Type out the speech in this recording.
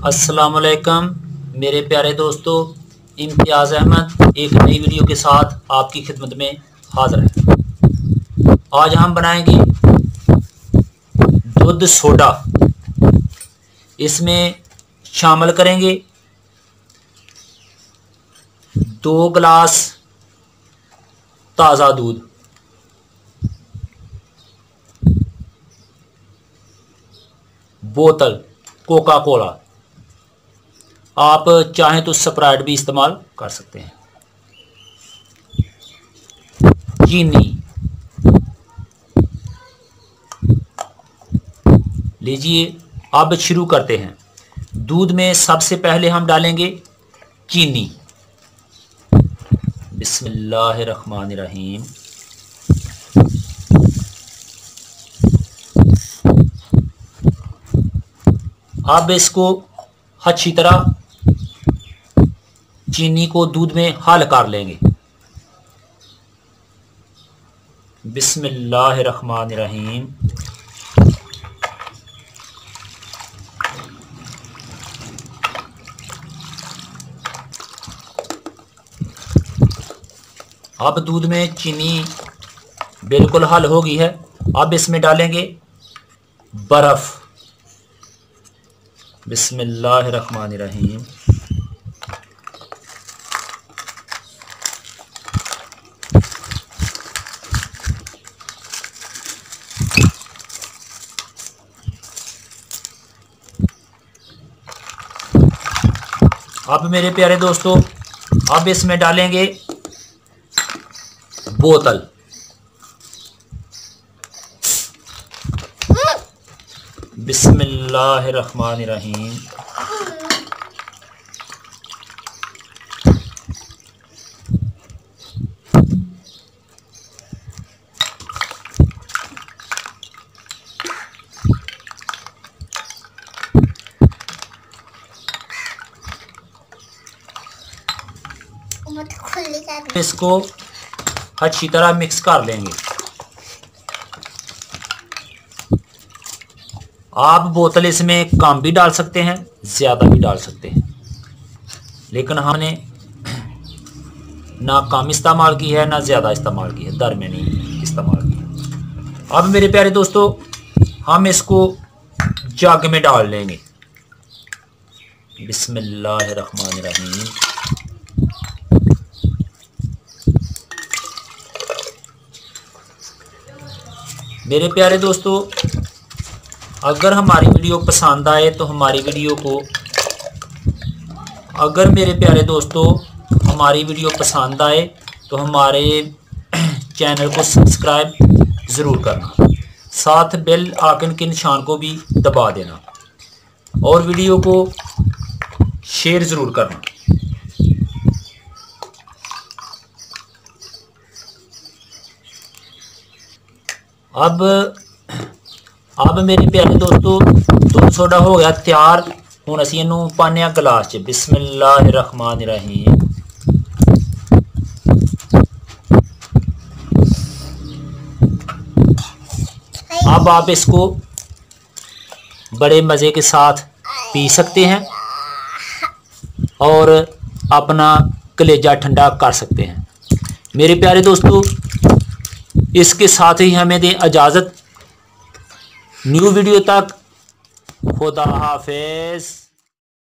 अस्सलामुअलैकुम मेरे प्यारे दोस्तों, इम्तियाज़ अहमद एक नई वीडियो के साथ आपकी खिदमत में हाज़िर है। आज हम बनाएंगे दूध सोडा। इसमें शामिल करेंगे 2 गिलास ताज़ा दूध, बोतल कोका कोला, आप चाहें तो स्प्राइट भी इस्तेमाल कर सकते हैं, चीनी लीजिए। अब शुरू करते हैं। दूध में सबसे पहले हम डालेंगे चीनी। बिस्मिल्लाहिर्रहमानिर्रहीम। अब इसको अच्छी तरह चीनी को दूध में हल कर लेंगे। बिस्मिल्लाहिर्रहमानिर्रहीम। अब दूध में चीनी बिल्कुल हल हो गई है। अब इसमें डालेंगे बर्फ। बिस्मिल्लाहिर्रहमानिर्रहीम। अब मेरे प्यारे दोस्तों, अब इसमें डालेंगे बोतल। बिस्मिल्लाहिर्रहमानिर्रहीम। इसको अच्छी तरह मिक्स कर लेंगे। आप बोतल इसमें कम भी डाल सकते हैं, ज़्यादा भी डाल सकते हैं, लेकिन हमने ना कम इस्तेमाल की है ना ज़्यादा इस्तेमाल की है, दरमियानी इस्तेमाल की है। अब मेरे प्यारे दोस्तों, हम इसको जग में डाल लेंगे। बिस्मिल्लाहिर्रहमानिर्रहीम। मेरे प्यारे दोस्तों, अगर हमारी वीडियो पसंद आए तो हमारी वीडियो को हमारी वीडियो पसंद आए तो हमारे चैनल को सब्सक्राइब ज़रूर करना, साथ बेल आइकन के निशान को भी दबा देना और वीडियो को शेयर ज़रूर करना। अब मेरे प्यारे दोस्तों, दूध सोडा हो गया तैयार। हुण असीं इहनूं पाने आ गिलास च। बिस्मिल्लाहिर्रहमानिर्रहीम। अब आप इसको बड़े मज़े के साथ पी सकते हैं और अपना कलेजा ठंडा कर सकते हैं। मेरे प्यारे दोस्तों, इसके साथ ही हमें दें इजाज़त। न्यू वीडियो तक खुदा हाफिज़।